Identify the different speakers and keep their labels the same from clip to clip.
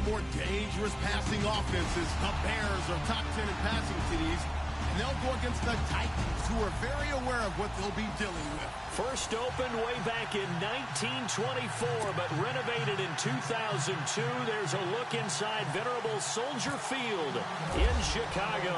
Speaker 1: the more dangerous passing offenses. The Bears are top 10 in passing TDs. And they'll go against the Titans, who are very aware of what they'll be dealing with.
Speaker 2: First opened way back in 1924, but renovated in 2002. There's a look inside venerable Soldier Field in Chicago.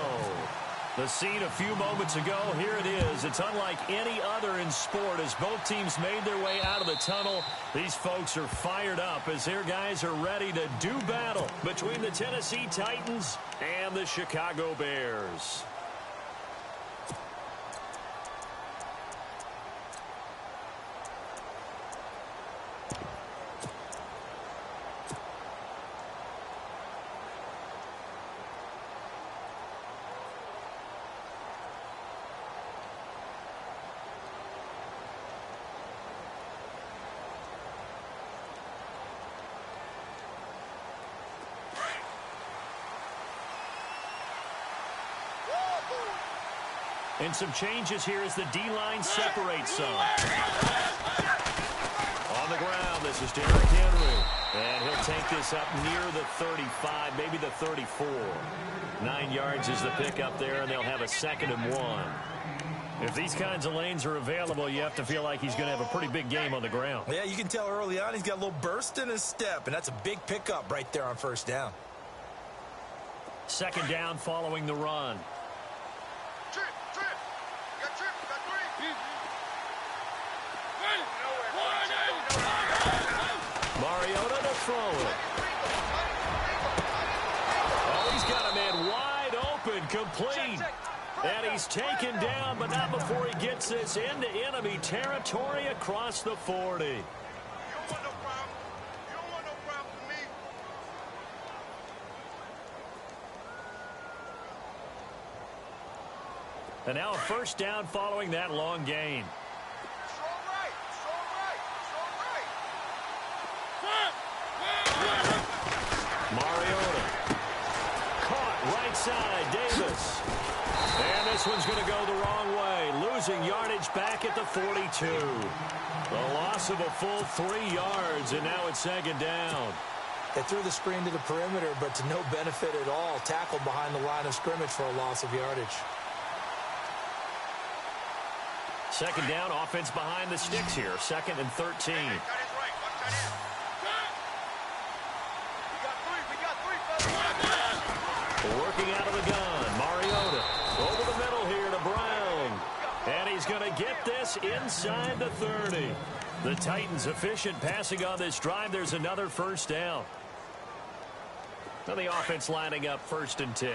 Speaker 2: The scene a few moments ago, here it is. It's unlike any other in sport as both teams made their way out of the tunnel. These folks are fired up as their guys are ready to do battle between the Tennessee Titans and the Chicago Bears. And some changes here as the D-line separates some. On the ground, this is Derrick Henry. And he'll take this up near the 35, maybe the 34. 9 yards is the pickup there, and they'll have a 2nd and 1. If these kinds of lanes are available, you have to feel like he's going to have a pretty big game on the ground.
Speaker 3: Yeah, you can tell early on he's got a little burst in his step, and that's a big pickup right there on first down.
Speaker 2: 2nd down following the run. Mariota to throw it. Oh, he's got a man wide open, complete. And he's taken down, but not before he gets this into enemy territory across the 40. You don't want no problem. You don't want no problem with me. And now a 1st down following that long gain. Mariota. Caught right side, Davis. And this one's going to go the wrong way. Losing yardage back at the 42. A loss of a full 3 yards, and now it's 2nd down.
Speaker 3: They threw the screen to the perimeter, but to no benefit at all. Tackled behind the line of scrimmage for a loss of yardage.
Speaker 2: 2nd down, offense behind the sticks here. 2nd and 13. Working out of the gun, Mariota over the middle here to Brown. And he's going to get this inside the 30. The Titans efficient passing on this drive. There's another 1st down. Now the offense lining up 1st and 10.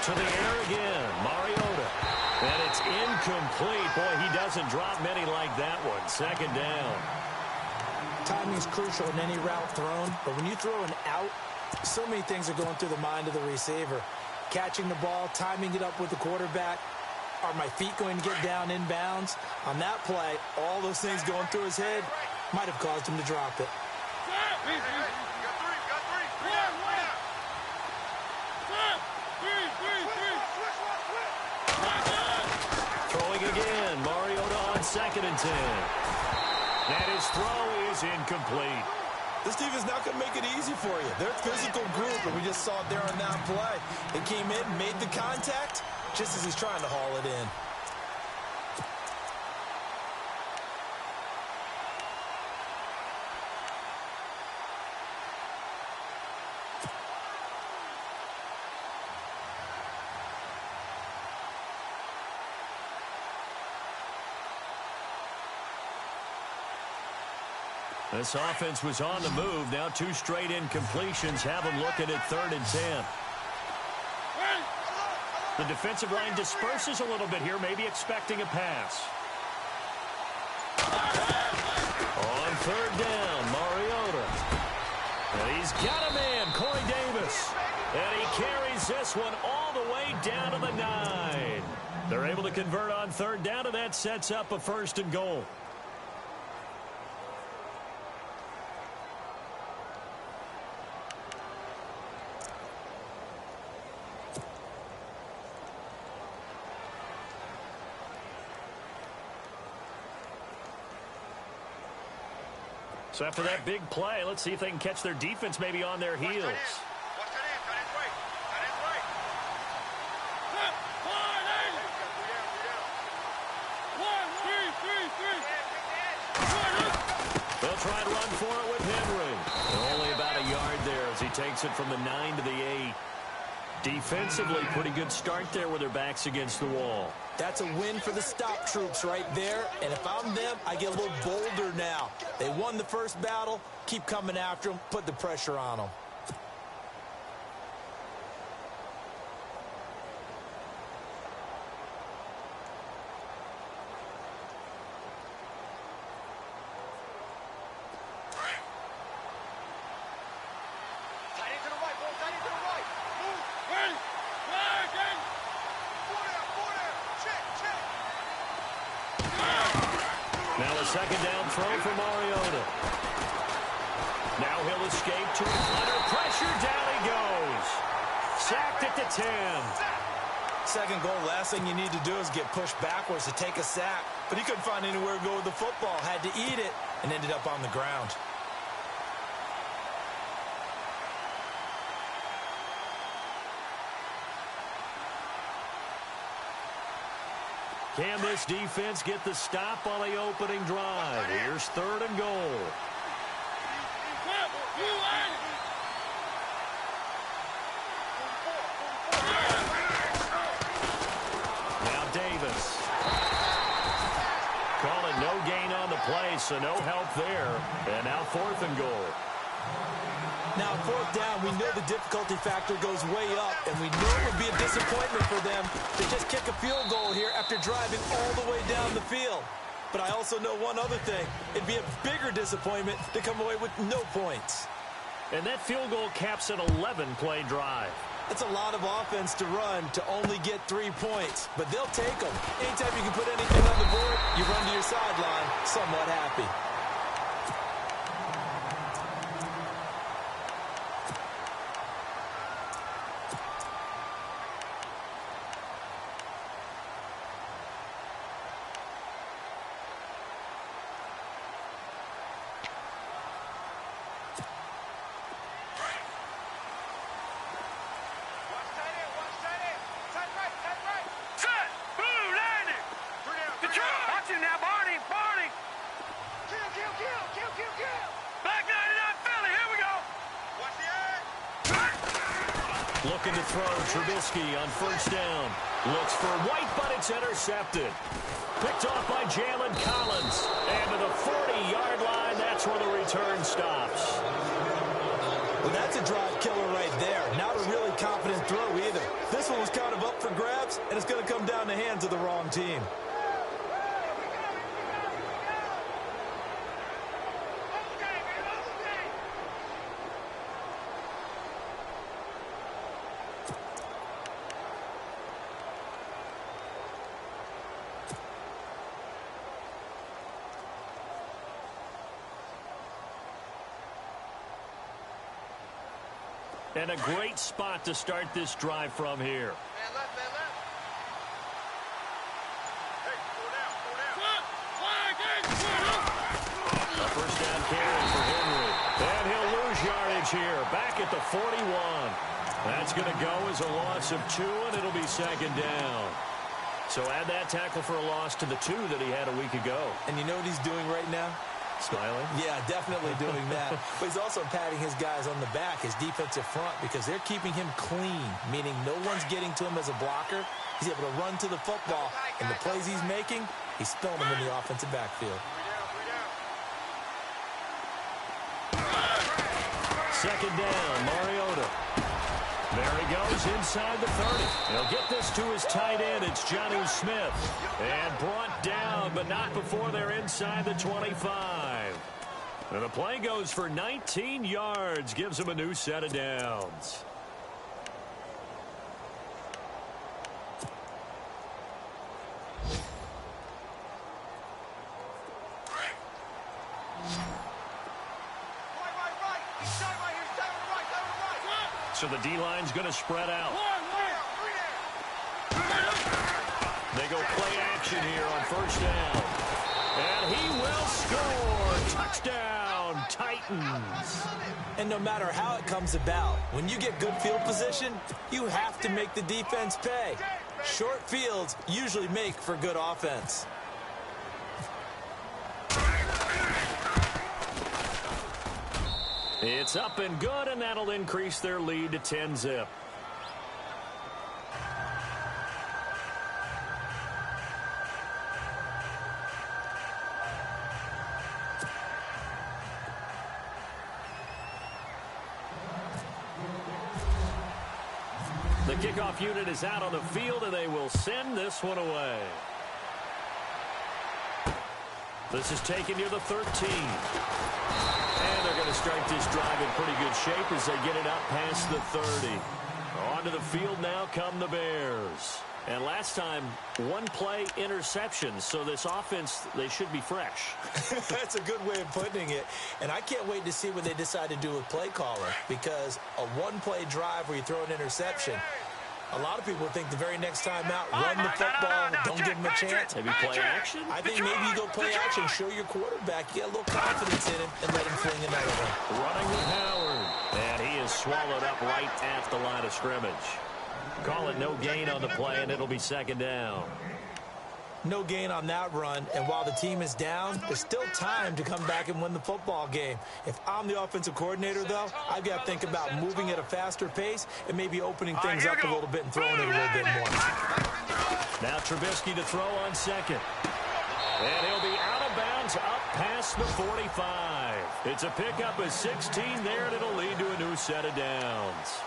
Speaker 2: To the air again, Mariota. And it's incomplete. Boy, he doesn't drop many like that one. 2nd down.
Speaker 3: Timing is crucial in any route thrown, but when you throw an out, so many things are going through the mind of the receiver. Catching the ball, timing it up with the quarterback. Are my feet going to get down inbounds? On that play, all those things going through his head might have caused him to drop it.
Speaker 2: Throwing again, Mariota on 2nd and 10. And his throw is incomplete.
Speaker 3: This defense not going to make it easy for you. They're a physical group, and we just saw it there on that play. They came in, made the contact, just as he's trying to haul it in.
Speaker 2: This offense was on the move. Now 2 straight incompletions have them looking at 3rd and 10. The defensive line disperses a little bit here, maybe expecting a pass. On 3rd down, Mariota. And he's got a man, Corey Davis. And he carries this one all the way down to the 9. They're able to convert on 3rd down, and that sets up a 1st and goal. So after that big play, let's see if they can catch their defense maybe on their heels. They'll try and run for it with Henry. Only about a yard there as he takes it from the 9 to the 8. Defensively, pretty good start there with their backs against the wall.
Speaker 3: That's a win for the stop troops right there. And if I'm them, I get a little bolder now. They won the first battle. Keep coming after them. Put the pressure on them.
Speaker 2: Now a second down throw for Mariota. Now he'll escape to under pressure. Down he goes. Sacked at the 10.
Speaker 3: Second goal, last thing you need to do is get pushed backwards to take a sack. But he couldn't find anywhere to go with the football. Had to eat it and ended up on the ground.
Speaker 2: Can this defense get the stop on the opening drive? Here's 3rd and goal. Now Davis. Calling no gain on the play, so no help there. And now 4th and goal.
Speaker 3: Now, 4th down, we know the difficulty factor goes way up, and we know it would be a disappointment for them to just kick a field goal here after driving all the way down the field. But I also know one other thing. It'd be a bigger disappointment to come away with no points.
Speaker 2: And that field goal caps an 11-play drive.
Speaker 3: That's a lot of offense to run to only get 3 points, but they'll take them. Anytime you can put anything on the board, you run to your sideline somewhat happy.
Speaker 2: Looking to throw. Trubisky on 1st down. Looks for White, but it's intercepted. Picked off by Jalen Collins. And to the 40-yard line, that's where the return stops.
Speaker 3: Well, that's a drive killer right there. Not a really confident throw either. This one was kind of up for grabs, and it's going to come down the hands of the wrong team.
Speaker 2: And a great spot to start this drive from here.
Speaker 1: Man left, man left. Hey,
Speaker 2: A 1st down carry for Henry. And he'll lose yardage here. Back at the 41. That's going to go as a loss of 2, and it'll be 2nd down. So add that tackle for a loss to the 2 that he had a week ago.
Speaker 3: And you know what he's doing right now?
Speaker 2: Smiling?
Speaker 3: Yeah, definitely doing that. But he's also patting his guys on the back, his defensive front, because they're keeping him clean, meaning no one's getting to him as a blocker. He's able to run to the football, and the plays he's making, he's spilling them in the offensive backfield.
Speaker 2: 2nd down, Mariota. There he goes inside the 30. He'll get this to his tight end. It's Jonnu Smith. And brought down, but not before they're inside the 25. And the play goes for 19 yards. Gives him a new set of downs. So the D-line's going to spread out. They go play action here on 1st down. And he will score. Touchdown, Titans.
Speaker 3: And no matter how it comes about, when you get good field position, you have to make the defense pay. Short fields usually make for good offense.
Speaker 2: It's up and good, and that'll increase their lead to 10-zip. The kickoff unit is out on the field, and they will send this one away. This is taken near the 13. And they're going to start this drive in pretty good shape as they get it out past the 30. Onto the field now come the Bears. And last time, one-play interception. So this offense, they should be fresh.
Speaker 3: That's a good way of putting it. And I can't wait to see what they decide to do with play caller. Because a one-play drive where you throw an interception, a lot of people think the very next time out, run the football, don't give them a chance.
Speaker 2: Maybe play action?
Speaker 3: I think maybe you go play action, show your quarterback, you get a little confidence in him, and let him fling another one.
Speaker 2: Running with Howard. And he is swallowed up right at the line of scrimmage. Call it no gain on the play, and it'll be second down.
Speaker 3: No gain on that run, and while the team is down, there's still time to come back and win the football game. If I'm the offensive coordinator, though, I've got to think about moving at a faster pace and maybe opening things up a little bit and throwing it a little bit more.
Speaker 2: Now Trubisky to throw on second. And he'll be out of bounds up past the 45. It's a pickup of 16 there, and it'll lead to a new set of downs.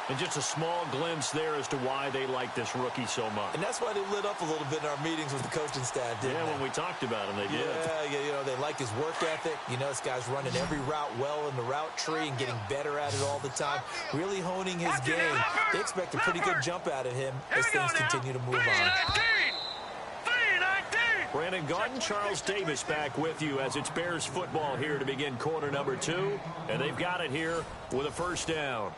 Speaker 2: And just a small glimpse there as to why they like this rookie so much.
Speaker 3: And that's why they lit up a little bit in our meetings with the coaching staff, didn't they?
Speaker 2: Yeah, when we talked about him, they did.
Speaker 3: Yeah, you know, they like his work ethic. You know, this guy's running every route well in the route tree and getting better at it all the time, really honing his game. They expect a pretty good jump out of him as things continue to move on.
Speaker 2: Brandon Garden, Charles Davis back with you as it's Bears football here to begin quarter number 2. And they've got it here with a first down.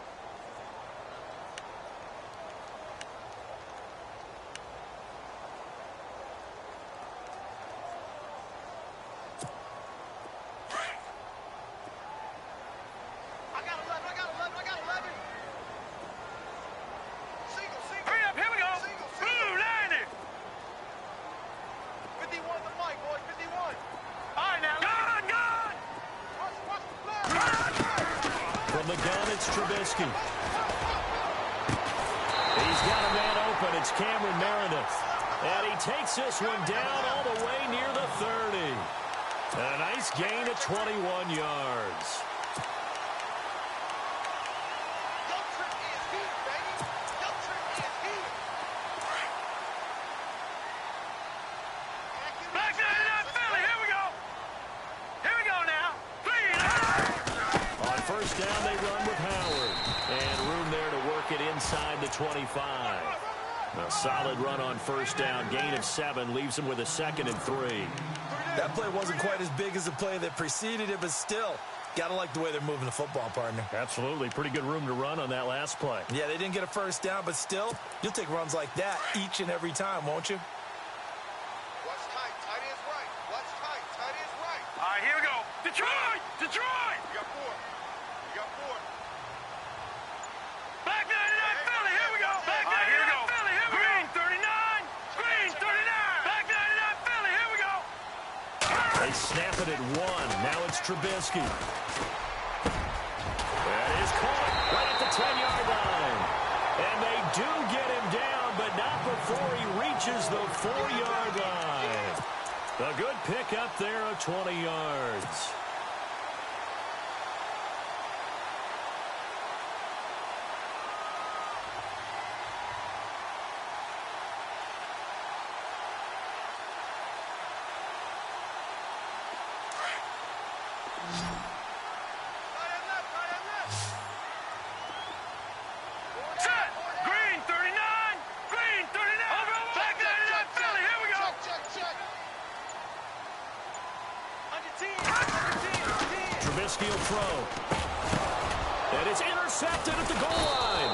Speaker 2: Trubisky. He's got a man open. It's Cameron Meredith. And he takes this one down all the way near the 30. And a nice gain of 21 yards. Down they run with Howard. And room there to work it inside the 25. A solid run on first down. Gain of 7 leaves him with a 2nd and 3.
Speaker 3: That play wasn't quite as big as the play that preceded it, but still, got to like the way they're moving the football, partner.
Speaker 2: Absolutely. Pretty good room to run on that last play.
Speaker 3: Yeah, they didn't get a first down, but still, you'll take runs like that each and every time, won't you?
Speaker 4: Watch tight. Tight is right. Watch tight. Tight is right.
Speaker 5: All right, here we go. Detroit! Detroit!
Speaker 4: You got 4. You got 4.
Speaker 5: Back 99, Philly, here we go. Back 99, Philly, here we go. Green 39. Green 39. Back 99, Philly, here we go.
Speaker 2: They snap it at 1. Now it's Trubisky. That is caught right at the 10-yard line. And they do get him down, but not before he reaches the 4-yard line. A good pickup there of 20 yards.
Speaker 5: Set. Green 39. Green 39. Back 99, Philly, here we go.
Speaker 4: Check, check.
Speaker 5: Under 10.
Speaker 2: Trubisky will throw. And it's intercepted at the goal line.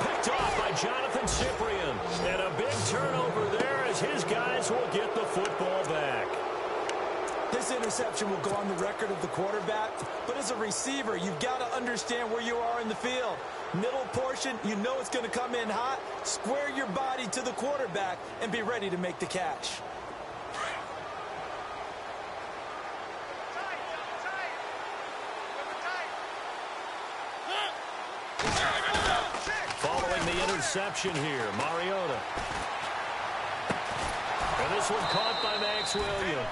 Speaker 2: Picked off by Jonathan Cyprien. And a big turnover there as his guys will get the football back.
Speaker 3: This interception will go on the record of the quarterback, but as a receiver, you've got to understand where you are in the field. Middle portion, you know it's going to come in hot. Square your body to the quarterback and be ready to make the catch.
Speaker 2: Following the interception here, Mariota. And this one caught by Max Williams.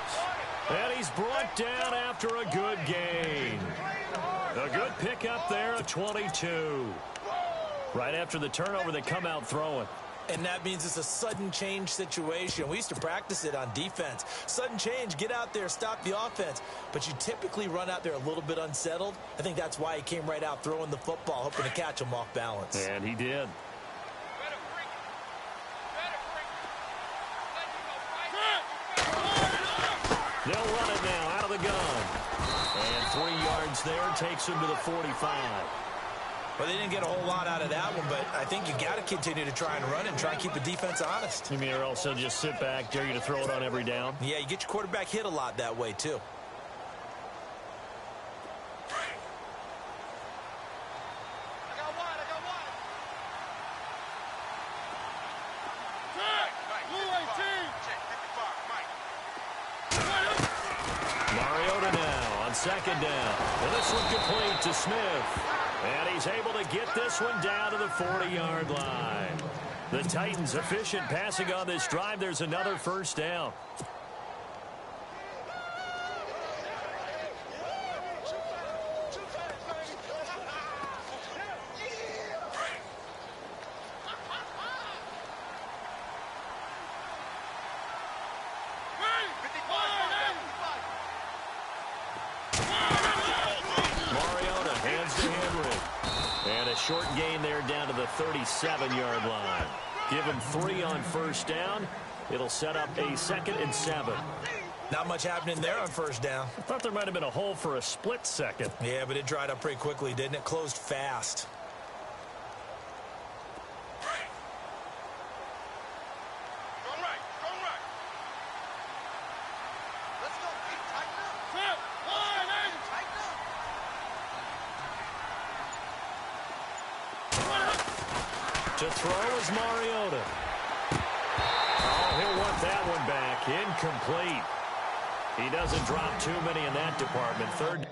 Speaker 2: And he's brought down after a good gain. A good pickup there at 22. Right after the turnover, they come out throwing.
Speaker 3: And that means it's a sudden change situation. We used to practice it on defense. Sudden change, get out there, stop the offense. But you typically run out there a little bit unsettled. I think that's why he came right out throwing the football, hoping to catch him off balance.
Speaker 2: And he did. They'll run it now out of the gun. And 3 yards there takes him to the 45.
Speaker 3: Well, they didn't get a whole lot out of that one, but I think you got to continue to try and run and try and keep the defense honest.
Speaker 2: You mean or else they'll just sit back, dare you to throw it on every down?
Speaker 3: Yeah, you get your quarterback hit a lot that way, too.
Speaker 2: Mariota now on second down. And this one complete to Smith. And he's able to get this one down to the 40-yard line. The Titans efficient passing on this drive. There's another first down. Short gain there down to the 37-yard line. Give him 3 on first down. It'll set up a 2nd and 7.
Speaker 3: Not much happening there on first down.
Speaker 2: I thought there might have been a hole for a split second.
Speaker 3: Yeah, but it dried up pretty quickly, didn't it? Closed fast.
Speaker 2: To throw is Mariota. Oh, he'll want that one back. Incomplete. He doesn't drop too many in that department. Third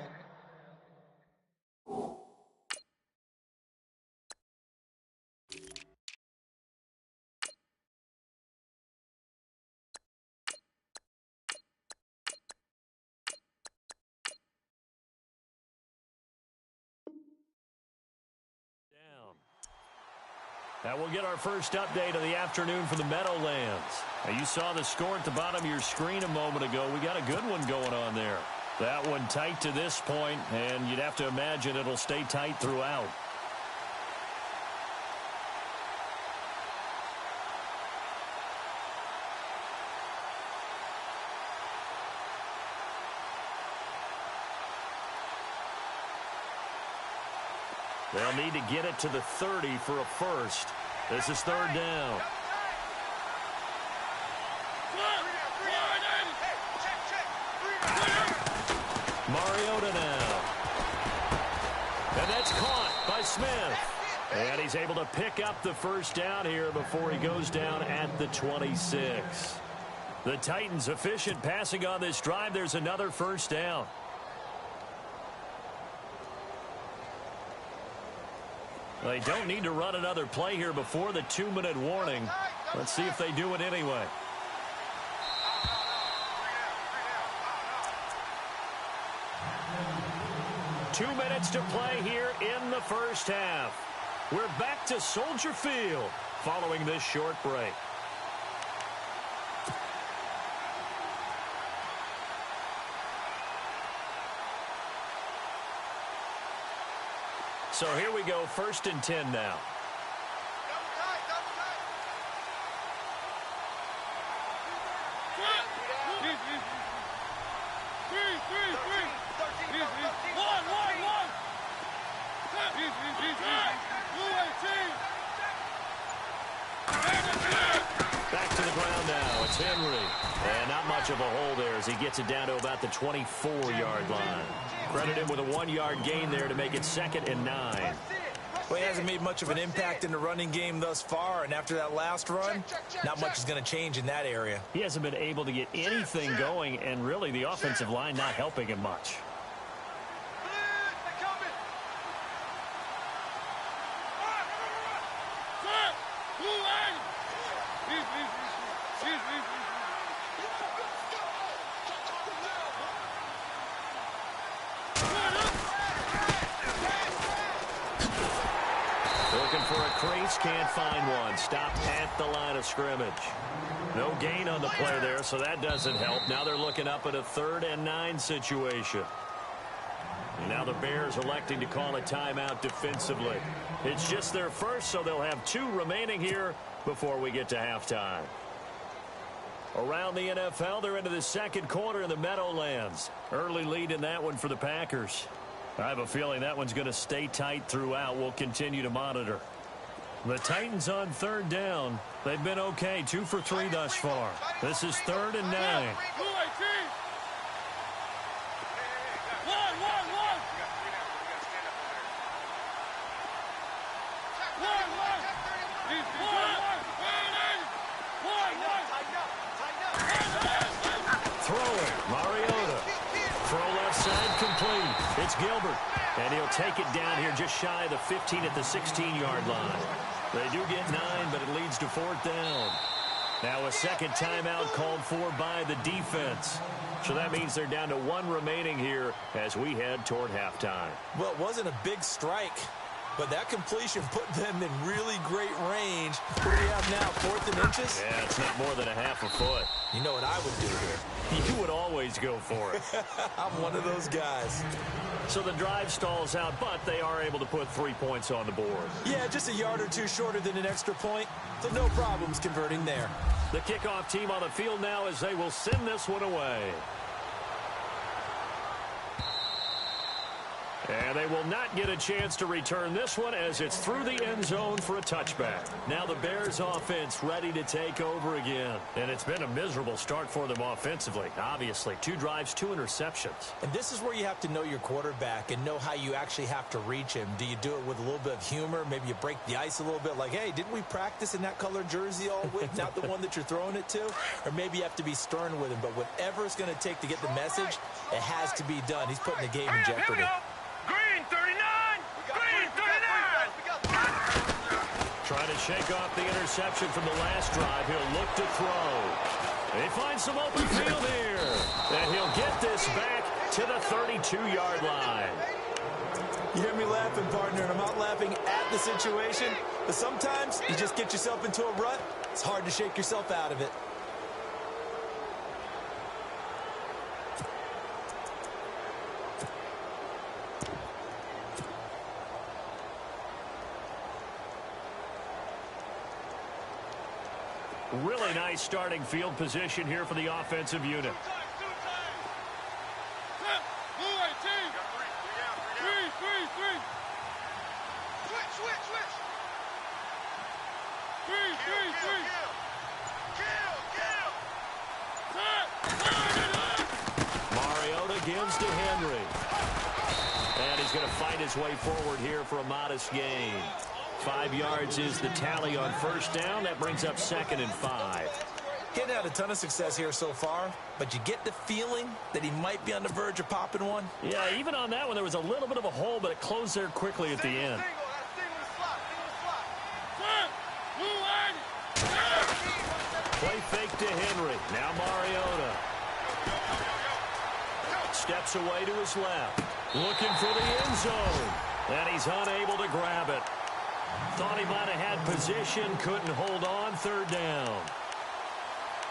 Speaker 2: That will get our first update of the afternoon for the Meadowlands. Now, you saw the score at the bottom of your screen a moment ago. We got a good one going on there. That one tight to this point, and you'd have to imagine it'll stay tight throughout. They'll need to get it to the 30 for a first. This is third down. Mariota now. And that's caught by Smith. And he's able to pick up the first down here before he goes down at the 26. The Titans efficient passing on this drive. There's another first down. They don't need to run another play here before the 2-minute warning. Let's see if they do it anyway. Two minutes to play here in the first half. We're back to Soldier Field following this short break. So here we go, 1st and 10 now. Back to the ground now. It's Henry. And not much of a hole there as he gets it down to about the 24-yard line. Credit him with a 1-yard gain there to make it 2nd and 9.
Speaker 3: Well, he hasn't made much of an impact in the running game thus far, and after that last run, not much is going to change in that area.
Speaker 2: He hasn't been able to get anything going, and really the offensive line not helping him much. Looking for a crease, can't find one. Stopped at the line of scrimmage. No gain on the play there, so that doesn't help. Now they're looking up at a 3rd and 9 situation. And now the Bears electing to call a timeout defensively. It's just their first, so they'll have 2 remaining here before we get to halftime. Around the NFL, they're into the 2nd quarter in the Meadowlands. Early lead in that one for the Packers. I have a feeling that one's going to stay tight throughout. We'll continue to monitor. The Titans on 3rd down. They've been okay, 2 for 3 thus far. This is 3rd and 9. Throwing, Mariota. Throw left side, complete. It's Gilbert. And he'll take it down here just shy of the 15 at the 16-yard line. They do get 9, but it leads to 4th down. Now a second timeout called for by the defense. So that means they're down to 1 remaining here as we head toward halftime.
Speaker 3: Well, it wasn't a big strike, but that completion put them in really great range. What do we have now, 4th and inches?
Speaker 2: Yeah, it's not more than a half a foot.
Speaker 3: You know what I would do here?
Speaker 2: You would always go for it.
Speaker 3: I'm one of those guys.
Speaker 2: So the drive stalls out, but they are able to put 3 points on the board.
Speaker 3: Yeah, just a yard or 2 shorter than an extra point, so no problems converting there.
Speaker 2: The kickoff team on the field now as they will send this one away. And they will not get a chance to return this one as it's through the end zone for a touchback. Now the Bears offense ready to take over again. And it's been a miserable start for them offensively. Obviously, 2 drives, 2 interceptions.
Speaker 3: And this is where you have to know your quarterback and know how you actually have to reach him. Do you do it with a little bit of humor? Maybe you break the ice a little bit like, hey, didn't we practice in that color jersey all week? Not the one that you're throwing it to? Or maybe you have to be stern with him. But whatever it's going to take to get the message, it has to be done. He's putting the game in jeopardy.
Speaker 5: Green 39! Green 39!
Speaker 2: Trying to shake off the interception from the last drive. He'll look to throw. They find some open field here. And he'll get this back to the 32-yard line.
Speaker 3: You hear me laughing, partner, and I'm not laughing at the situation, but sometimes you just get yourself into a rut. It's hard to shake yourself out of it.
Speaker 2: Really nice starting field position here for the offensive unit. Mariota gives to Henry. And he's going to fight his way forward here for a modest gain. 5 yards is the tally on first down. That brings up 2nd and 5.
Speaker 3: Getting had a ton of success here so far, but you get the feeling that he might be on the verge of popping one.
Speaker 2: Yeah, even on that one, there was a little bit of a hole, but it closed there quickly at the end. Play fake to Henry. Now Mariota. Steps away to his left. Looking for the end zone. And he's unable to grab it. Thought he might have had position. Couldn't hold on. 3rd down.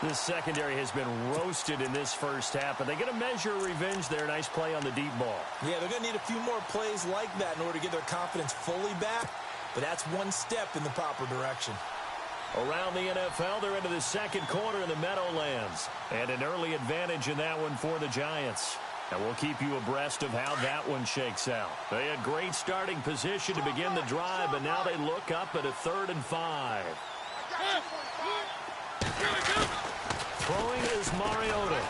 Speaker 2: This secondary has been roasted in this first half, but they're going to measure revenge there. Nice play on the deep ball.
Speaker 3: Yeah, they're going to need a few more plays like that in order to get their confidence fully back, but that's one step in the proper direction.
Speaker 2: Around the NFL, they're into the 2nd quarter in the Meadowlands, and an early advantage in that one for the Giants. And we'll keep you abreast of how that one shakes out. They had great starting position to begin the drive, but now they look up at a 3rd and 5. Throwing is Mariota.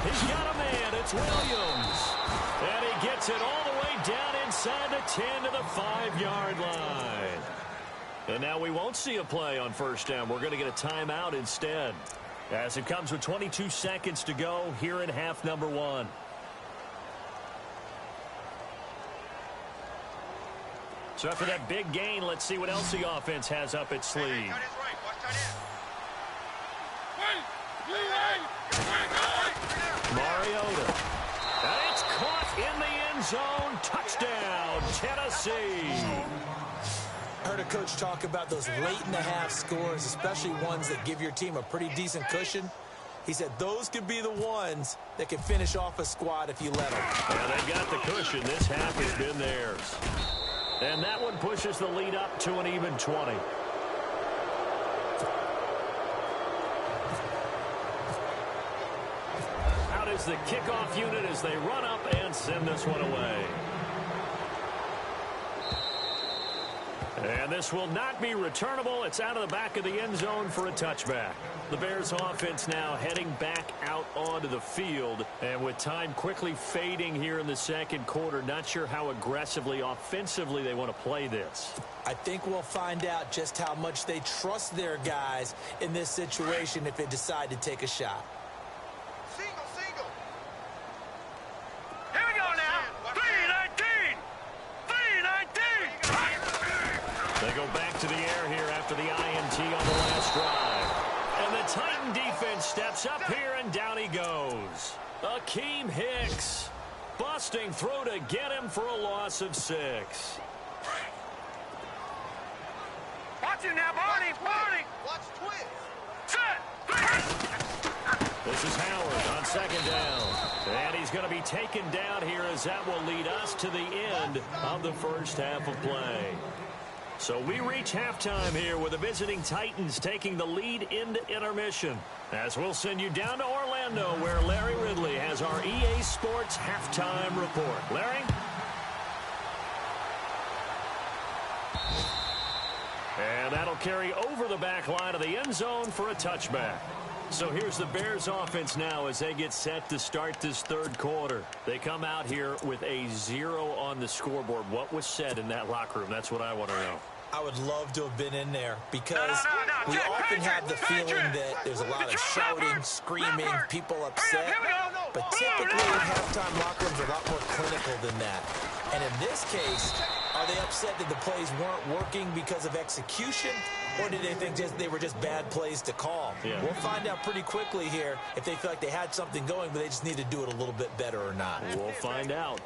Speaker 2: He's got a man. It's Williams. And he gets it all the way down inside the 10 to the 5-yard line. And now we won't see a play on first down. We're going to get a timeout instead. As it comes with 22 seconds to go here in half number 1. So after that big gain, let's see what else the offense has up its sleeve. Mariota. And it's caught in the end zone. Touchdown, Tennessee.
Speaker 3: Heard a coach talk about those late-in-the-half scores, especially ones that give your team a pretty decent cushion. He said those could be the ones that can finish off a squad if you let them.
Speaker 2: Yeah, they've got the cushion. This half has been theirs. And that one pushes the lead up to an even 20. Out is the kickoff unit as they run up and send this one away. And this will not be returnable. It's out of the back of the end zone for a touchback. The Bears offense now heading back out onto the field. And with time quickly fading here in the second quarter, not sure how aggressively, offensively they want to play this.
Speaker 3: I think we'll find out just how much they trust their guys in this situation if they decide to take a shot.
Speaker 4: Single, single.
Speaker 5: Here we go now. 3-19. 3-19.
Speaker 2: They go back to the air here after the INT on the last drive. And the Titan defense steps up here, and down he goes. Akeem Hicks busting through to get him for a loss of 6.
Speaker 5: Watch him now, Barney. Barney.
Speaker 4: Watch twist.
Speaker 5: Set.
Speaker 2: This is Howard on second down. And he's going to be taken down here as that will lead us to the end of the first half of play. So we reach halftime here with the visiting Titans taking the lead into intermission. As we'll send you down to Orlando where Larry Ridley has our EA Sports halftime report. Larry? And that'll carry over the back line of the end zone for a touchback. So here's the Bears offense now as they get set to start this third quarter. They come out here with a 0 on the scoreboard. What was said in that locker room? That's what I want to know.
Speaker 3: I would love to have been in there because we often have the feeling that there's a lot of shouting, screaming, people upset. But typically, halftime locker rooms are a lot more clinical than that. And in this case, are they upset that the plays weren't working because of execution, or did they think they were just bad plays to call?
Speaker 2: Yeah.
Speaker 3: We'll find out pretty quickly here if they feel like they had something going, but they just need to do it a little bit better or not.
Speaker 2: We'll find out.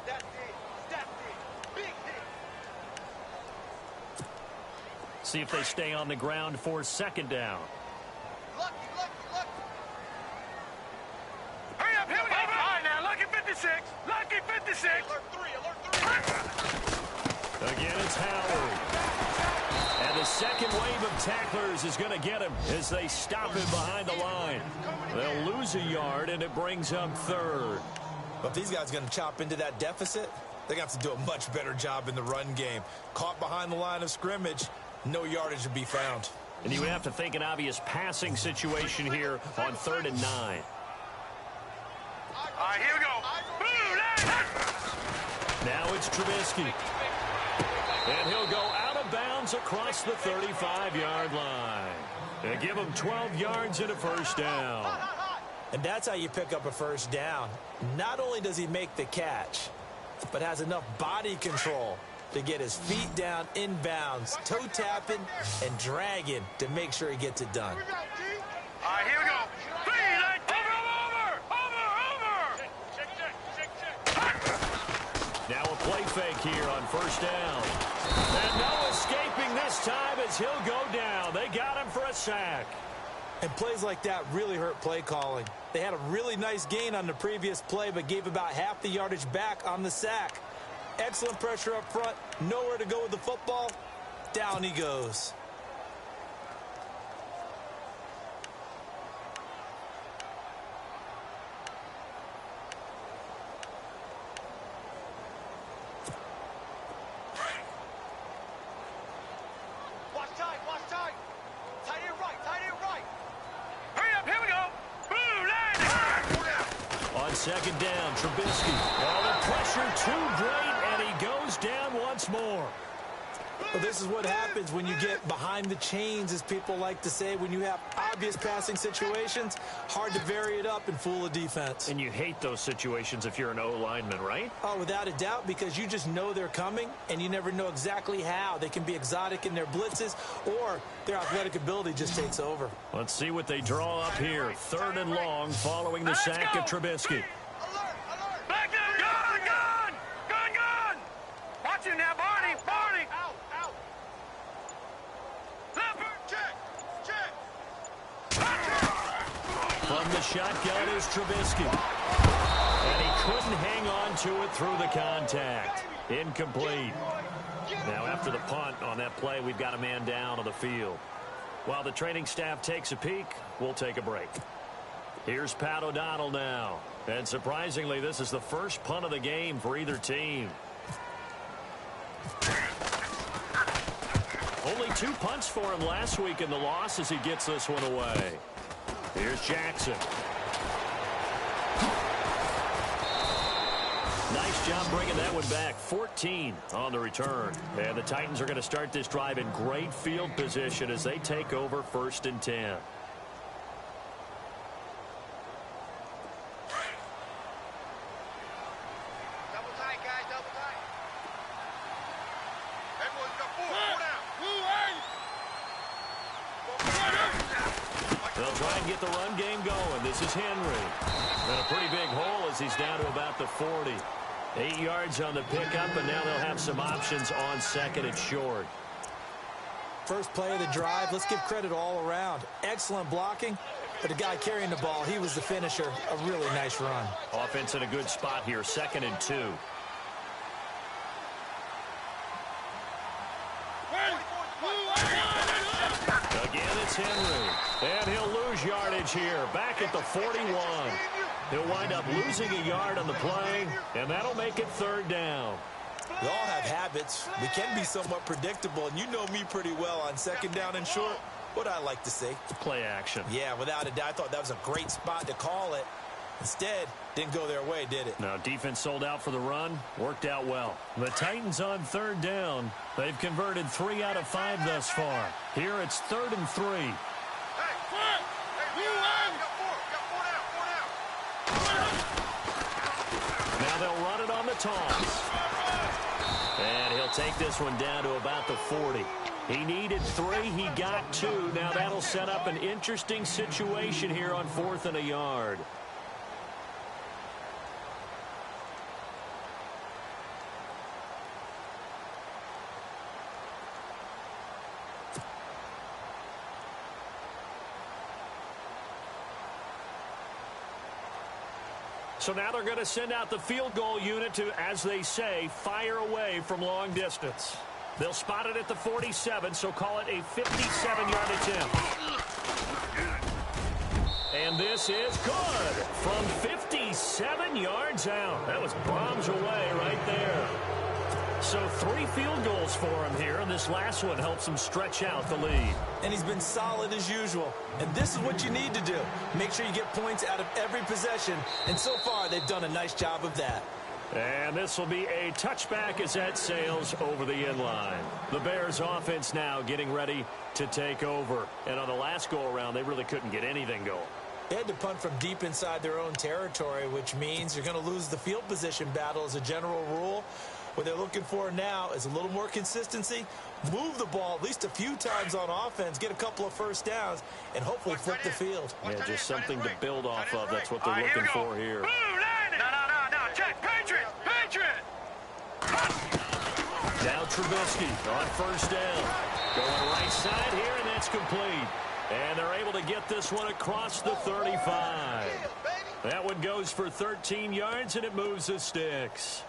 Speaker 2: See if they stay on the ground for second down.
Speaker 4: Lucky, lucky, lucky.
Speaker 5: Hurry up, here we go. All right, now, lucky 56. Lucky 56.
Speaker 4: Alert 3, alert 3.
Speaker 2: Again, it's Howard. And the second wave of tacklers is going to get him as they stop him behind the line. They'll lose a yard, and it brings up third.
Speaker 3: But if these guys are going to chop into that deficit, they're going to have to do a much better job in the run game. Caught behind the line of scrimmage, no yardage to be found.
Speaker 2: And you would have to think an obvious passing situation here on 3rd and 9.
Speaker 5: All right, here we go.
Speaker 2: Now it's Trubisky. And he'll go out of bounds across the 35-yard line. They give him 12 yards and a first down.
Speaker 3: And that's how you pick up a first down. Not only does he make the catch, but has enough body control to get his feet down inbounds, toe tapping and dragging to make sure he gets it done.
Speaker 5: All right, here we go. 3-19. Over. Check.
Speaker 2: Now a play fake here on first down. And no escaping this time as he'll go down. They got him for a sack.
Speaker 3: And plays like that really hurt play calling. They had a really nice gain on the previous play, but gave about half the yardage back on the sack. Excellent pressure up front. Nowhere to go with the football. Down he goes.
Speaker 4: Watch tight, watch tight. Tight end right, tight end
Speaker 2: On second down, Trubisky. Oh, the pressure too great, and he goes down once more.
Speaker 3: Well, this is what happens when you get behind the chains, as people like to say. When you have obvious passing situations, hard to vary it up and fool a defense.
Speaker 2: And you hate those situations if you're an O-lineman, right?
Speaker 3: Oh, without a doubt, because you just know they're coming, and you never know exactly how. They can be exotic in their blitzes, or their athletic ability just takes over.
Speaker 2: Let's see what they draw up here. 3rd and long following the sack of Trubisky.
Speaker 5: Back there, gun! Watch him now, Barney! Out! Left, check!
Speaker 2: From the shotgun is Trubisky. And he couldn't hang on to it through the contact. Incomplete. Now after the punt on that play, we've got a man down on the field. While the training staff takes a peek, we'll take a break. Here's Pat O'Donnell now. And surprisingly, this is the first punt of the game for either team. Only 2 punts for him last week in the loss as he gets this one away. Here's Jackson. Nice job bringing that one back. 14 on the return. And the Titans are going to start this drive in great field position as they take over 1st and 10. They'll try and get the run game going. This is Henry. And a pretty big hole as he's down to about the 40. 8 yards on the pickup, and now they'll have some options on 2nd and short.
Speaker 3: First play of the drive, let's give credit all around. Excellent blocking, but the guy carrying the ball, he was the finisher. A really nice run.
Speaker 2: Offense in a good spot here, 2nd and 2. Again, it's Henry. And he'll lose yardage here, back at the 41. He'll wind up losing a yard on the play, and that'll make it 3rd down.
Speaker 3: We all have habits. We can be somewhat predictable, and you know me pretty well on 2nd down and short. What I like to say?
Speaker 2: Play action.
Speaker 3: Yeah, without a doubt. I thought that was a great spot to call it. Instead, didn't go their way, did it?
Speaker 2: Now, defense sold out for the run. Worked out well. The Titans on 3rd down. They've converted 3 out of 5 thus far. Here it's 3rd and 3. Now they'll run it on the toss. And he'll take this one down to about the 40. He needed 3. He got 2. Now that'll set up an interesting situation here on 4th and a yard. So now they're going to send out the field goal unit to, as they say, fire away from long distance. They'll spot it at the 47, so call it a 57-yard attempt. And this is good from 57 yards out. That was bombs away right there. So 3 field goals for him here, and this last one helps him stretch out the lead.
Speaker 3: And he's been solid as usual. And this is what you need to do. Make sure you get points out of every possession. And so far, they've done a nice job of that.
Speaker 2: And this will be a touchback as that sails over the end line. The Bears offense now getting ready to take over. And on the last go-around, they really couldn't get anything going.
Speaker 3: They had to punt from deep inside their own territory, which means you're going to lose the field position battle as a general rule. What they're looking for now is a little more consistency, move the ball at least a few times on offense, get a couple of first downs, and hopefully flip the field.
Speaker 2: Yeah, just something to build off of. That's what they're looking for here.
Speaker 5: No. Check. Patriot.
Speaker 2: Now Trubisky on 1st down. Going right side here, and that's complete. And they're able to get this one across the 35. That one goes for 13 yards, and it moves the sticks.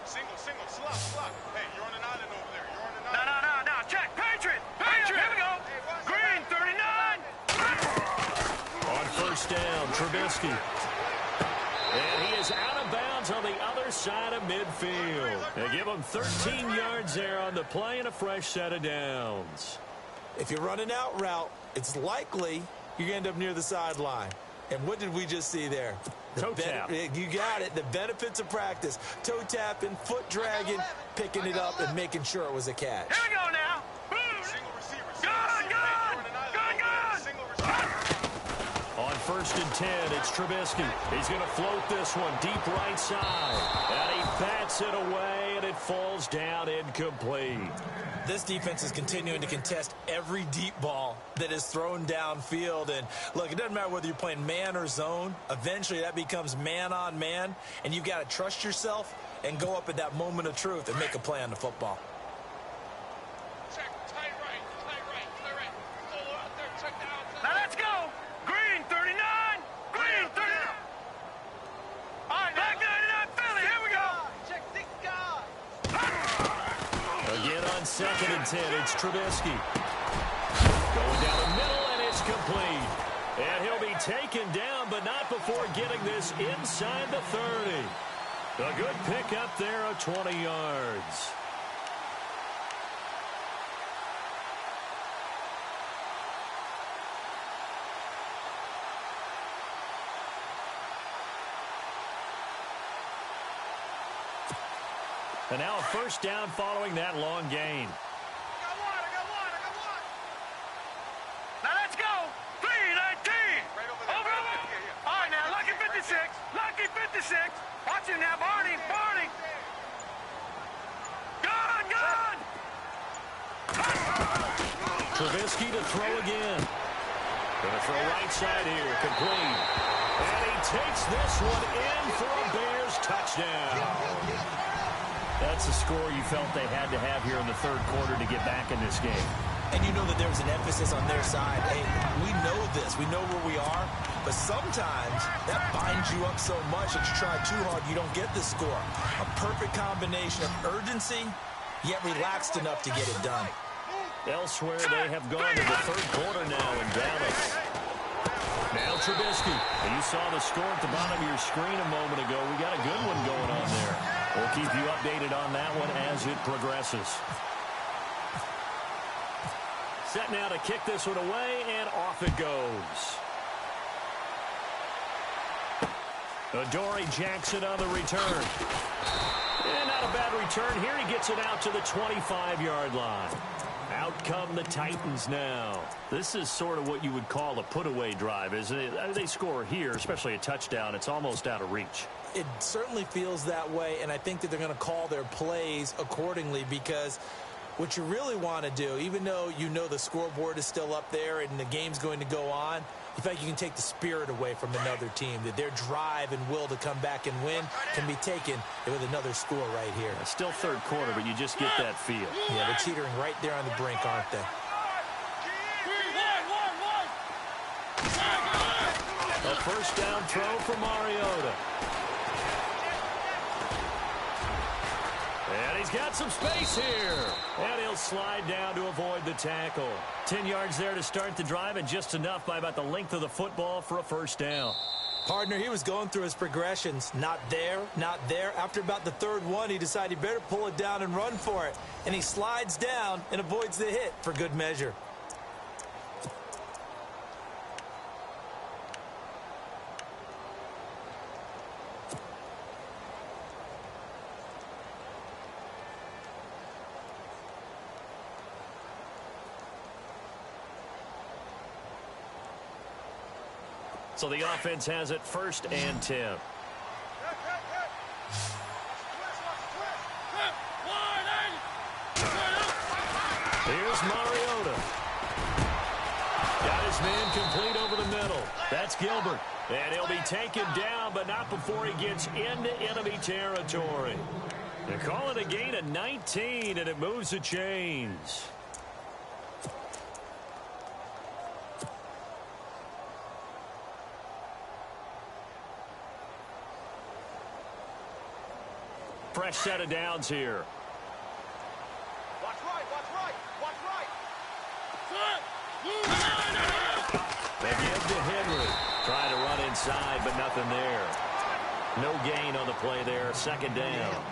Speaker 4: Single, slot. Hey, you're on an island over there.
Speaker 5: No. Check. Patriot. Here we go. Green, 39.
Speaker 2: On 1st down, Trubisky. And he is out of bounds on the other side of midfield. And give him 13 yards there on the play and a fresh set of downs.
Speaker 3: If you're running out route, it's likely you're going to end up near the sideline. And what did we just see there?
Speaker 2: Toe tap.
Speaker 3: You got it. The benefits of practice. Toe tapping, foot dragging, picking it up, and making sure it was a catch.
Speaker 5: Here we go now.
Speaker 4: Single receiver.
Speaker 2: On 1st and 10, it's Trubisky. He's going to float this one deep right side. And he bats it away, and it falls down incomplete.
Speaker 3: This defense is continuing to contest every deep ball that is thrown downfield. And, look, it doesn't matter whether you're playing man or zone. Eventually, that becomes man on man, and you've got to trust yourself and go up at that moment of truth and make a play on the football.
Speaker 4: Check, tight right. Solo out there, check that out.
Speaker 5: Now let's go. Green 39. Green 39. All right, back 99 Philly. Here we go.
Speaker 4: Check 6 guys.
Speaker 2: Again on 2nd and 10, it's Trubisky. Going down the middle, and it's complete. And he'll be taken down, but not before getting this inside the 30. A good pickup there of 20 yards. And now a first down following that long gain.
Speaker 4: I got one.
Speaker 5: Now let's go. 319.
Speaker 4: Right over there.
Speaker 5: Over.
Speaker 4: Yeah.
Speaker 5: All right, now lucky 56. Lucky 56. Watch him now, Barney. Gun.
Speaker 2: Trubisky to throw again. Going to throw right side here. Complete. And he takes this one in for a Bears touchdown. That's a score you felt they had to have here in the 3rd quarter to get back in this game.
Speaker 3: And you know that there was an emphasis on their side. Hey, we know this. We know where we are. But sometimes that binds you up so much that you try too hard, you don't get the score. A perfect combination of urgency, yet relaxed enough to get it done.
Speaker 2: Elsewhere, they have gone to the 3rd quarter now in Dallas. Now Trubisky. And you saw the score at the bottom of your screen a moment ago. We got a good one going on there. We'll keep you updated on that one as it progresses. Set now to kick this one away, and off it goes. Adoree Jackson on the return. And not a bad return here. He gets it out to the 25-yard line. Out come the Titans now. This is sort of what you would call a put-away drive, isn't it? They score here, especially a touchdown. It's almost out of reach.
Speaker 3: It certainly feels that way, and I think that they're going to call their plays accordingly, because what you really want to do, even though you know the scoreboard is still up there and the game's going to go on, you think you can take the spirit away from another team, that their drive and will to come back and win can be taken with another score right here.
Speaker 2: Still 3rd quarter, but you just get that feel.
Speaker 3: Yeah, they're teetering right there on the brink, aren't they?
Speaker 2: A first down throw for Mariota. And he's got some space here. And he'll slide down to avoid the tackle. 10 yards there to start the drive, and just enough by about the length of the football for a first down.
Speaker 3: Partner, he was going through his progressions. Not there, not there. After about the 3rd one, he decided he better pull it down and run for it. And he slides down and avoids the hit for good measure.
Speaker 2: So the offense has it 1st and 10. Here's Mariota. Got his man complete over the middle. That's Gilbert. And he'll be taken down, but not before he gets into enemy territory. They're calling a gain of 19, and it moves the chains. Fresh set of downs here.
Speaker 4: Watch right.
Speaker 2: They give to Henry. Trying to run inside, but nothing there. No gain on the play there. 2nd down.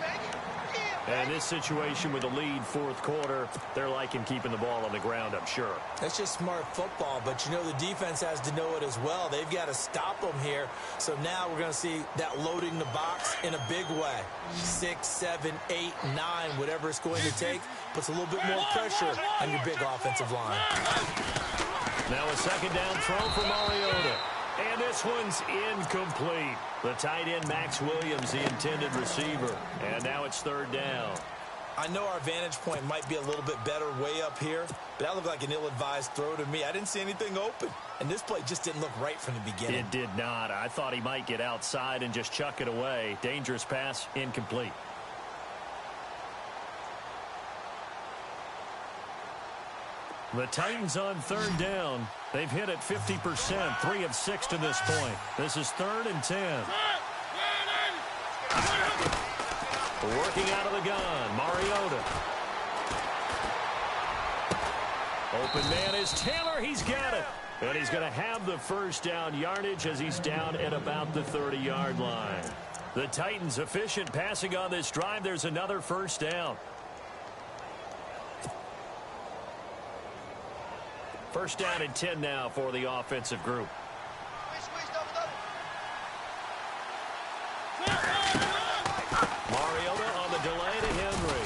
Speaker 2: And in this situation with the lead fourth quarter, they're liking keeping the ball on the ground, I'm sure.
Speaker 3: That's just smart football, but you know the defense has to know it as well. They've got to stop them here. So now we're going to see that loading the box in a big way. 6, 7, 8, 9, whatever it's going to take, puts a little bit more pressure on your big offensive line.
Speaker 2: Now a second down throw for Mariota. And this one's incomplete. The tight end, Max Williams, the intended receiver. And now it's third down.
Speaker 3: I know our vantage point might be a little bit better way up here, but that looked like an ill-advised throw to me. I didn't see anything open, and this play just didn't look right from the beginning.
Speaker 2: It did not. I thought he might get outside and just chuck it away. Dangerous pass, incomplete. The Titans on third down. They've hit it 50%, 3 of 6 to this point. This is 3rd and 10. Working out of the gun, Mariota. Open man is Taylor. He's got it. And he's going to have the first down yardage as he's down at about the 30-yard line. The Titans efficient passing on this drive. There's another first down. First down and 10 now for the offensive group. Mariota on the delay to Henry.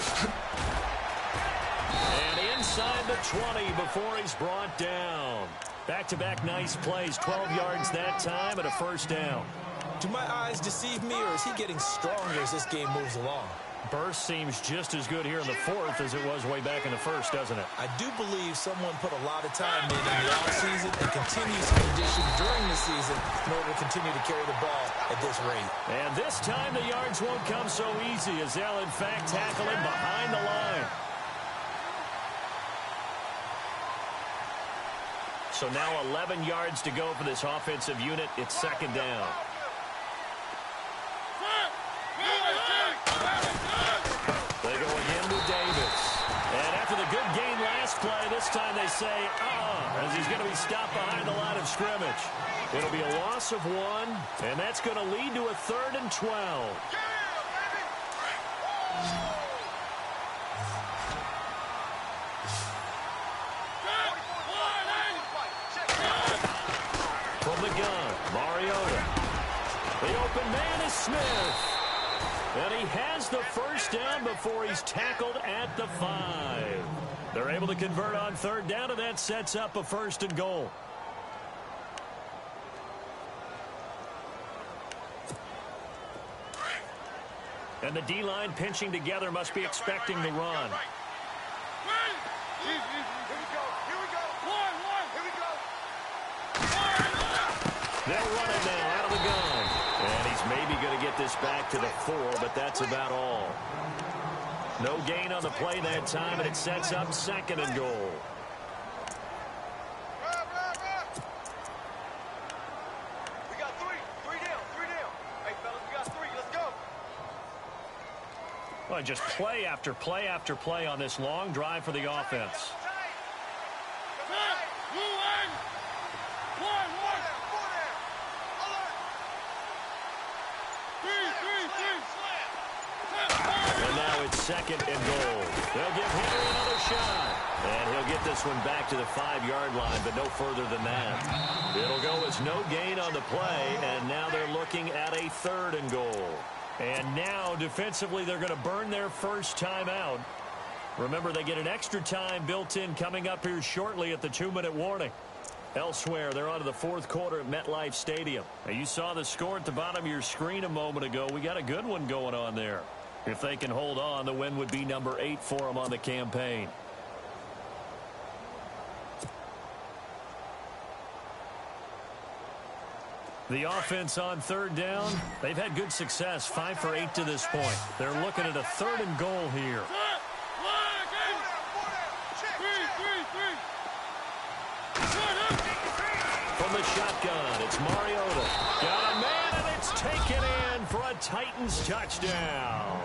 Speaker 2: And inside the 20 before he's brought down. Back-to-back nice plays, 12 yards that time and a first down.
Speaker 3: Do my eyes deceive me, or is he getting stronger as this game moves along?
Speaker 2: Burst seems just as good here in the fourth as it was way back in the first, doesn't it?
Speaker 3: I do believe someone put a lot of time in the offseason and continues to condition during the season in order to continue to carry the ball at this rate.
Speaker 2: And this time the yards won't come so easy as they'll, in fact, tackle him behind the line. So now 11 yards to go for this offensive unit. It's second down. They go again with Davis. And after the good gain last play, this time they say, as he's going to be stopped behind the line of scrimmage. It'll be a loss of 1, and that's going to lead to a 3rd and 12. From the gun, Mariota. The open man is Smith. And he has the first down before he's tackled at the 5. They're able to convert on third down, and that sets up a 1st and goal. And the D-line pinching together must be expecting the run. They'll run it now out of the gun. And he's maybe going to get this back to the 4, but that's about all. No gain on the play that time, and it sets up 2nd and goal.
Speaker 5: We got 3 down. Hey, fellas, we got 3. Let's go.
Speaker 2: Well, just play after play after play on this long drive for the offense. And now it's 2nd and goal. They'll give Henry another shot. And he'll get this one back to the 5-yard line, but no further than that. It'll go as no gain on the play, and now they're looking at a 3rd and goal. And now, defensively, they're going to burn their first timeout. Remember, they get an extra time built in coming up here shortly at the 2-minute warning. Elsewhere, they're on to the 4th quarter at MetLife Stadium. Now, you saw the score at the bottom of your screen a moment ago. We got a good one going on there. If they can hold on, the win would be number 8 for them on the campaign. The offense on third down, they've had good success, 5 for 8 to this point. They're looking at a 3rd and goal here. From the shotgun, it's Mariota. Got a man, and it's taken in for a Titans touchdown.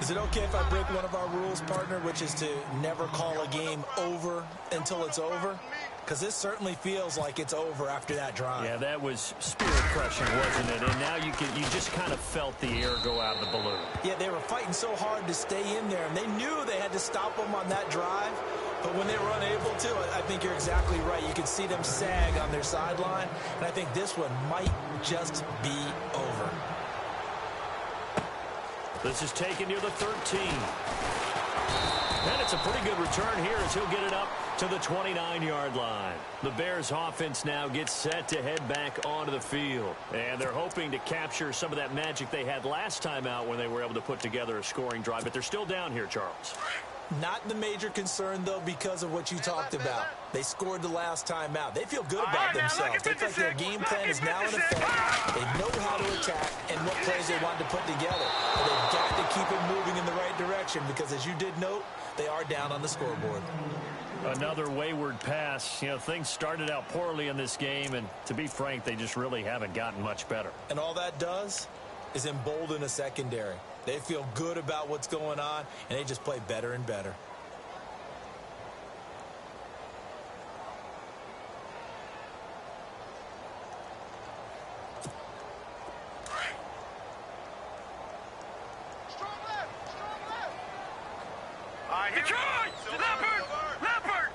Speaker 3: Is it okay if I break one of our rules, partner, which is to never call a game over until it's over? because this certainly feels like it's over after that drive.
Speaker 2: Yeah, that was spirit-crushing, wasn't it? And now you just kind of felt the air go out of the balloon.
Speaker 3: Yeah, they were fighting so hard to stay in there, and they knew they had to stop them on that drive. But when they were unable to, I think you're exactly right. You could see them sag on their sideline, and I think this one might just be over.
Speaker 2: This is taken near the 13. And it's a pretty good return here as he'll get it up to the 29-yard line. The Bears offense now gets set to head back onto the field. And they're hoping to capture some of that magic they had last time out when they were able to put together a scoring drive. But they're still down here, Charles.
Speaker 3: Not the major concern, though, because of what you talked about. They scored the last time out. They feel good about themselves. They feel like their game plan is now in effect. They know how to attack and what plays they want to put together. But they've got to keep it moving in the right direction because, as you did note, they are down on the scoreboard.
Speaker 2: Another wayward pass. You know, things started out poorly in this game, and to be frank, they just really haven't gotten much better.
Speaker 3: And all that does is embolden a secondary. They feel good about what's going on, and they just play better and better.
Speaker 4: Strong left! Strong left!
Speaker 5: All right, Detroit! Leopard! Leopard!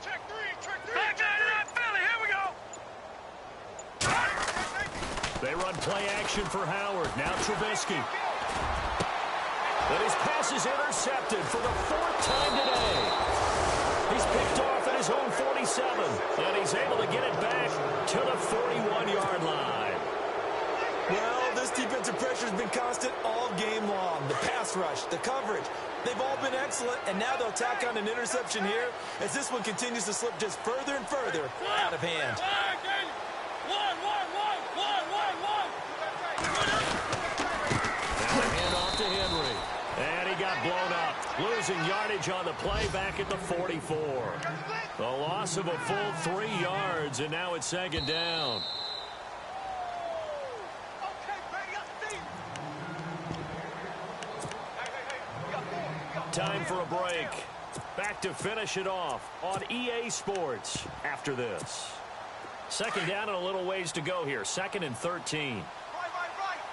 Speaker 4: Check three! Check three!
Speaker 5: Back 99 Philly, here we go!
Speaker 2: They run play action for Howard. Now Trubisky. But his pass is intercepted for the 4th time today. He's picked off at his own 47. And he's able to get it back to the 41-yard line.
Speaker 3: Well, this defensive pressure has been constant all game long. The pass rush, the coverage, they've all been excellent, and now they'll tack on an interception here as this one continues to slip just further and further out of hand.
Speaker 2: And the handoff to Henry. And he got blown up, losing yardage on the play back at the 44. The loss of a full 3 yards, and now it's 2nd down. Time for a break. Back to finish it off on EA Sports after this. 2nd down and a little ways to go here. 2nd and 13.
Speaker 4: Right!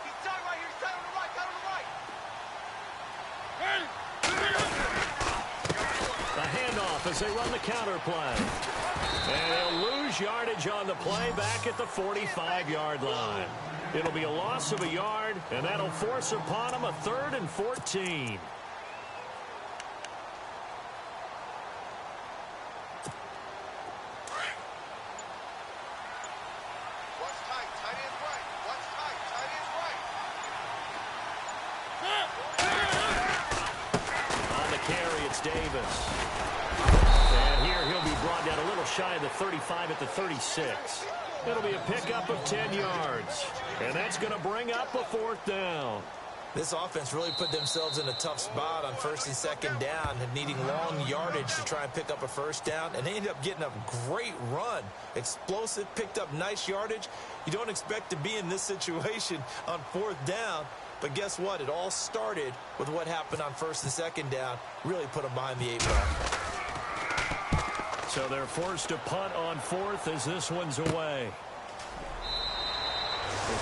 Speaker 4: He's down right here! He's down on the right! Down on the right!
Speaker 2: The handoff as they run the counter play. And they'll lose yardage on the play back at the 45-yard line. It'll be a loss of a yard, and that'll force upon them a 3rd and 14.
Speaker 4: Watch tight! Tight end right! Watch tight! Tight end right!
Speaker 2: On the carry, it's Davis. And here he'll be brought down a little shy of the 35 at the 36. It'll be a pickup of 10 yards. And that's going to bring up a 4th down.
Speaker 3: This offense really put themselves in a tough spot on 1st and 2nd down and needing long yardage to try and pick up a 1st down. And they ended up getting a great run. Explosive, picked up nice yardage. You don't expect to be in this situation on 4th down. But guess what? It all started with what happened on 1st and 2nd down. Really put them behind the 8 ball.
Speaker 2: So they're forced to punt on 4th as this one's away.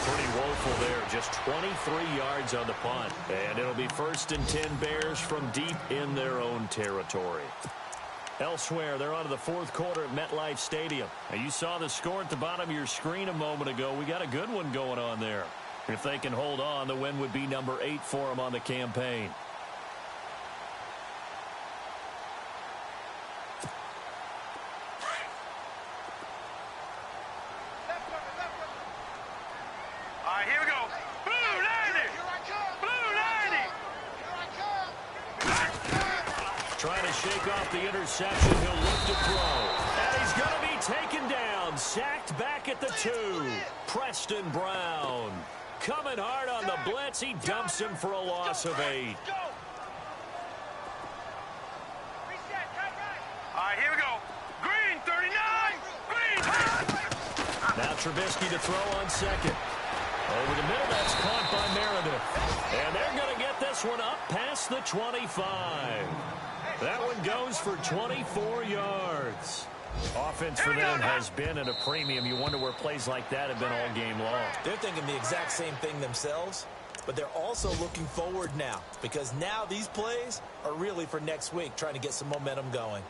Speaker 2: Pretty woeful there. Just 23 yards on the punt. And it'll be 1st and 10 Bears from deep in their own territory. Elsewhere, they're on to the 4th quarter at MetLife Stadium. Now, you saw the score at the bottom of your screen a moment ago. We got a good one going on there. If they can hold on, the win would be number 8 for them on the campaign.
Speaker 5: All right, here we go. Blue 90!
Speaker 4: Here I come!
Speaker 5: Blue 90!
Speaker 4: Here I come!
Speaker 2: Trying to shake off the interception. He'll look to throw. And he's going to be taken down. Sacked back at the 2. Preston Brown. Coming hard on the blitz. He dumps him for a loss of 8.
Speaker 5: All right, here we go. Green 39! Green!
Speaker 2: Now Trubisky to throw on 2nd. Over the middle, that's caught by Meredith. And they're going to get this one up past the 25. That one goes for 24 yards. Offense for them has been at a premium. You wonder where plays like that have been all game long.
Speaker 3: They're thinking the exact same thing themselves, but they're also looking forward now, because now these plays are really for next week, trying to get some momentum going.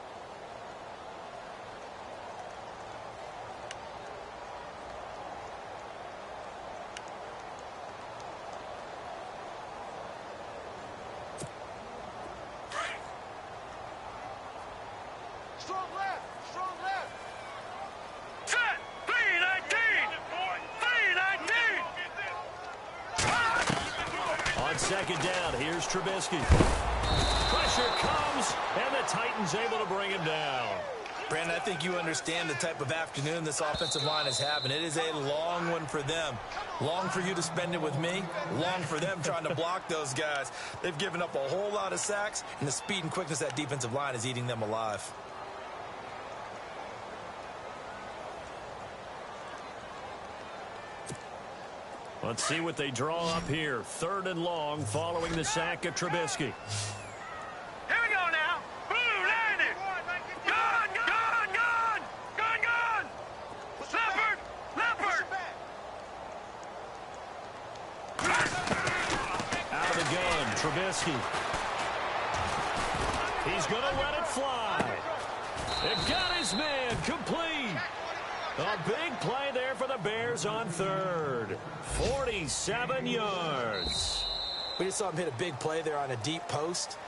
Speaker 4: Strong left. Strong left.
Speaker 5: Set. 319. 319.
Speaker 2: On second down, here's Trubisky. Pressure comes, and the Titans able to bring him down.
Speaker 3: Brandon, I think you understand the type of afternoon this offensive line is having. It is a long one for them. Long for you to spend it with me. Long for them trying to block those guys. They've given up a whole lot of sacks, and the speed and quickness of that defensive line is eating them alive.
Speaker 2: Let's see what they draw up here. 3rd and long following the sack of Trubisky.
Speaker 5: Here we go now. Blue landed. Gone, gone, gone. Gone, gone. Leopard, leopard.
Speaker 2: Out of the gun, Trubisky. He's going to let it fly. It got his man complete. A big play there for the Bears on 3rd. 47 yards.
Speaker 3: We just saw him hit a big play there on a deep post.